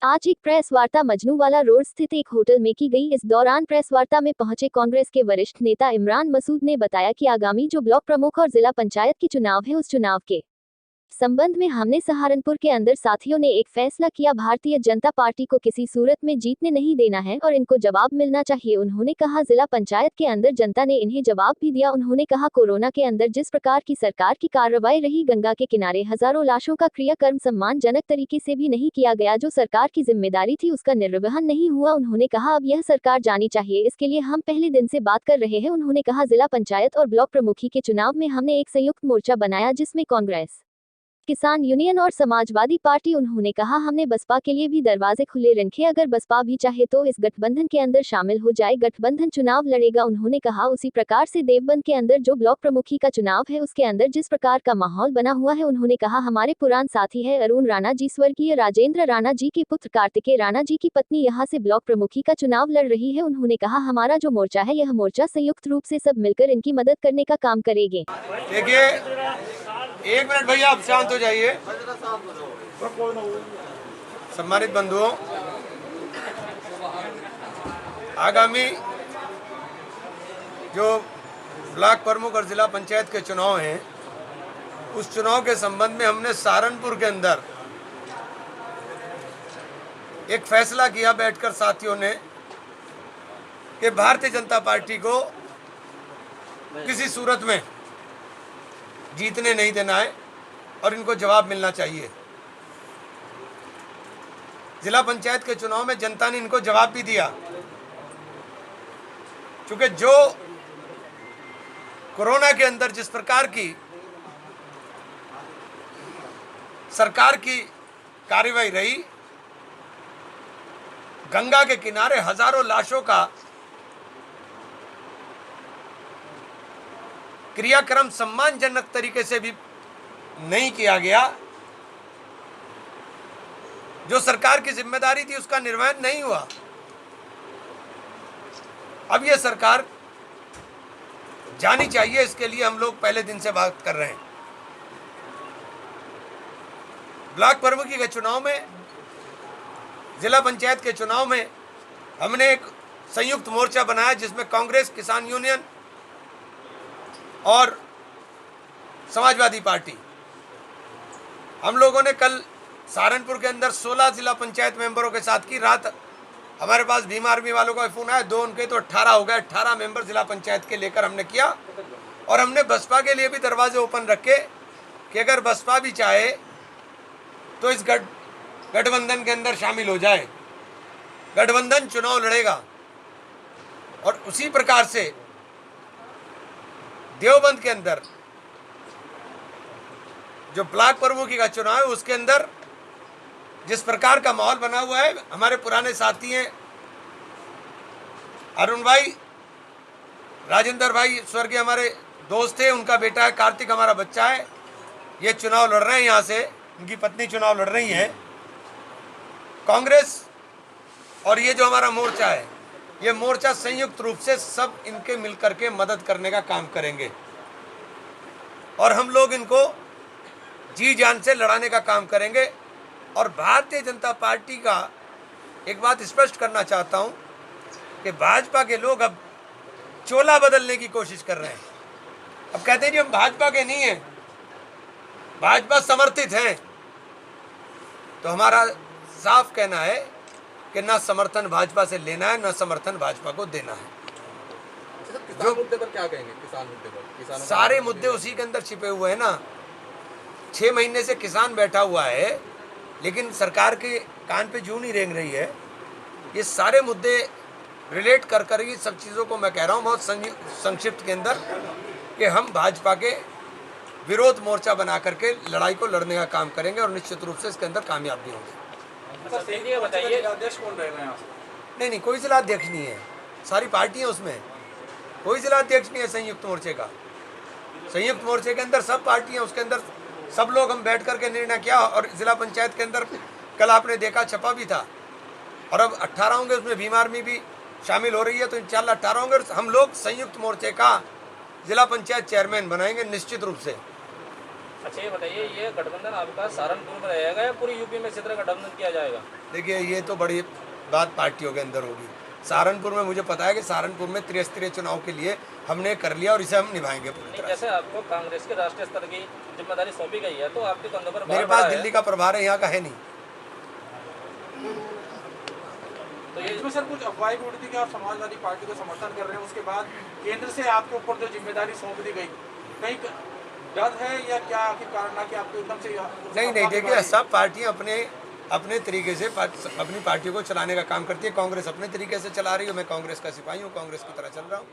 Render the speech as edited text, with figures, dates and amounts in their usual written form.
आज एक प्रेस वार्ता मजनूवाला रोड स्थित एक होटल में की गई। इस दौरान प्रेस वार्ता में पहुंचे कांग्रेस के वरिष्ठ नेता इमरान मसूद ने बताया कि आगामी जो ब्लॉक प्रमुख और जिला पंचायत की चुनाव है, उस चुनाव के संबंध में हमने सहारनपुर के अंदर साथियों ने एक फैसला किया। भारतीय जनता पार्टी को किसी सूरत में जीतने नहीं देना है और इनको जवाब मिलना चाहिए। उन्होंने कहा जिला पंचायत के अंदर जनता ने इन्हें जवाब भी दिया। उन्होंने कहा कोरोना के अंदर जिस प्रकार की सरकार की कार्रवाई रही, गंगा के किनारे हजारों लाशों का क्रियाकर्म सम्मानजनक तरीके से भी नहीं किया गया। जो सरकार की जिम्मेदारी थी उसका निर्वहन नहीं हुआ। उन्होंने कहा अब यह सरकार जानी चाहिए, इसके लिए हम पहले दिन से बात कर रहे हैं। उन्होंने कहा जिला पंचायत और ब्लॉक प्रमुखी के चुनाव में हमने एक संयुक्त मोर्चा बनाया जिसमें कांग्रेस, किसान यूनियन और समाजवादी पार्टी। उन्होंने कहा हमने बसपा के लिए भी दरवाजे खुले रखे, अगर बसपा भी चाहे तो इस गठबंधन के अंदर शामिल हो जाए, गठबंधन चुनाव लड़ेगा। उन्होंने कहा उसी प्रकार से देवबंद के अंदर जो ब्लॉक प्रमुखी का चुनाव है उसके अंदर जिस प्रकार का माहौल बना हुआ है। उन्होंने कहा हमारे पुरान साथी है अरुण राणा जी, स्वर्गीय राजेंद्र राणा जी के पुत्र कार्तिकेय राणा जी की पत्नी यहाँ से ब्लॉक प्रमुखी का चुनाव लड़ रही है। उन्होंने कहा हमारा जो मोर्चा है यह मोर्चा संयुक्त रूप से सब मिलकर इनकी मदद करने का काम करेंगे। देखिए, एक मिनट भैया, आप शांत हो जाइए। सम्मानित बंधुओं, आगामी जो ब्लॉक प्रमुख और जिला पंचायत के चुनाव हैं, उस चुनाव के संबंध में हमने सहारनपुर के अंदर एक फैसला किया बैठकर साथियों ने कि भारतीय जनता पार्टी को किसी सूरत में जीतने नहीं देना है और इनको जवाब मिलना चाहिए। जिला पंचायत के चुनाव में जनता ने इनको जवाब भी दिया, क्योंकि जो कोरोना के अंदर जिस प्रकार की सरकार की कार्रवाई रही, गंगा के किनारे हजारों लाशों का क्रियाक्रम सम्मानजनक तरीके से भी नहीं किया गया, जो सरकार की जिम्मेदारी थी उसका निर्वहन नहीं हुआ। अब यह सरकार जानी चाहिए, इसके लिए हम लोग पहले दिन से बात कर रहे हैं। ब्लॉक प्रमुखी के चुनाव में, जिला पंचायत के चुनाव में हमने एक संयुक्त मोर्चा बनाया जिसमें कांग्रेस, किसान यूनियन और समाजवादी पार्टी। हम लोगों ने कल सहारनपुर के अंदर 16 जिला पंचायत मेंबरों के साथ की। रात हमारे पास भीम आर्मी वालों का फोन आया, 2 उनके तो 18 हो गए। 18 मेंबर जिला पंचायत के लेकर हमने किया और हमने बसपा के लिए भी दरवाजे ओपन रखे कि अगर बसपा भी चाहे तो इस गठबंधन के अंदर शामिल हो जाए, गठबंधन चुनाव लड़ेगा। और उसी प्रकार से देवबंद के अंदर जो ब्लॉक प्रमुखी का चुनाव है उसके अंदर जिस प्रकार का माहौल बना हुआ है, हमारे पुराने साथी हैं अरुण भाई, राजेंद्र भाई स्वर्गीय हमारे दोस्त थे, उनका बेटा है कार्तिक, हमारा बच्चा है, ये चुनाव लड़ रहे हैं। यहाँ से उनकी पत्नी चुनाव लड़ रही है। कांग्रेस और ये जो हमारा मोर्चा है, ये मोर्चा संयुक्त रूप से सब इनके मिलकर के मदद करने का काम करेंगे और हम लोग इनको जी जान से लड़ाने का काम करेंगे। और भारतीय जनता पार्टी का एक बात स्पष्ट करना चाहता हूं कि भाजपा के लोग अब चोला बदलने की कोशिश कर रहे हैं। अब कहते हैं जी हम भाजपा के नहीं हैं, भाजपा समर्थित हैं। तो हमारा साफ कहना है कि ना समर्थन भाजपा से लेना है, ना समर्थन भाजपा को देना है। जो मुद्दे पर क्या कहेंगे? किसान मुद्दे पर सारे मुद्दे उसी के अंदर छिपे हुए हैं ना। 6 महीने से किसान बैठा हुआ है, लेकिन सरकार के कान पे जूं नहीं रेंग रही है। ये सारे मुद्दे रिलेट कर कर ही सब चीज़ों को मैं कह रहा हूँ बहुत संक्षिप्त के अंदर कि हम भाजपा के विरोध मोर्चा बना करके लड़ाई को लड़ने का काम करेंगे और निश्चित रूप से इसके अंदर कामयाब भी होंगे। बताइए अध्यक्ष कौन रहेगा? नहीं, कोई जिला अध्यक्ष नहीं है, सारी पार्टियां उसमें, कोई जिला अध्यक्ष नहीं है संयुक्त मोर्चे का। संयुक्त मोर्चे के अंदर सब पार्टियां, उसके अंदर सब लोग हम बैठ करके निर्णय किया। और जिला पंचायत के अंदर कल आपने देखा छपा भी था और अब 18 होंगे, उसमें भीम आर्मी भी शामिल हो रही है, तो इंशाल्लाह 18 होंगे। हम लोग संयुक्त मोर्चे का जिला पंचायत चेयरमैन बनाएंगे निश्चित रूप से। अच्छा ये बताइए, ये गठबंधन आपका सहारनपुर में रहेगा या पूरी यूपी में इसी तरह गठबंधन किया जाएगा? देखिए ये तो बड़ी बात पार्टियों के अंदर होगी। सहारनपुर में मुझे पता है कि सहारनपुर में त्रिस्तरीय चुनाव के लिए हमने कर लिया और इसे हम निभाएंगे पूरी नहीं, तरह जैसे आपको कांग्रेस के राष्ट्रीय स्तर की जिम्मेदारी सौंपी गई है तो आपके कंधों पर से। मेरे भार पास पड़ा है। दिल्ली का प्रभार है, यहाँ का है नहीं। तो ये इसमें सर कुछ अफवाहें भी उड़ती कि आप समाजवादी पार्टी को समर्थन कर रहे हैं, उसके बाद केंद्र से आपके ऊपर जो जिम्मेदारी सौंप दी गई, कहीं डर है या क्या आखिर कारण है कि आपको एकदम से नहीं देखिए, सब पार्टियां अपने तरीके से अपनी पार्टियों को चलाने का काम करती है। कांग्रेस अपने तरीके से चला रही है, मैं कांग्रेस का सिपाही हूँ, कांग्रेस की तरह चल रहा हूँ।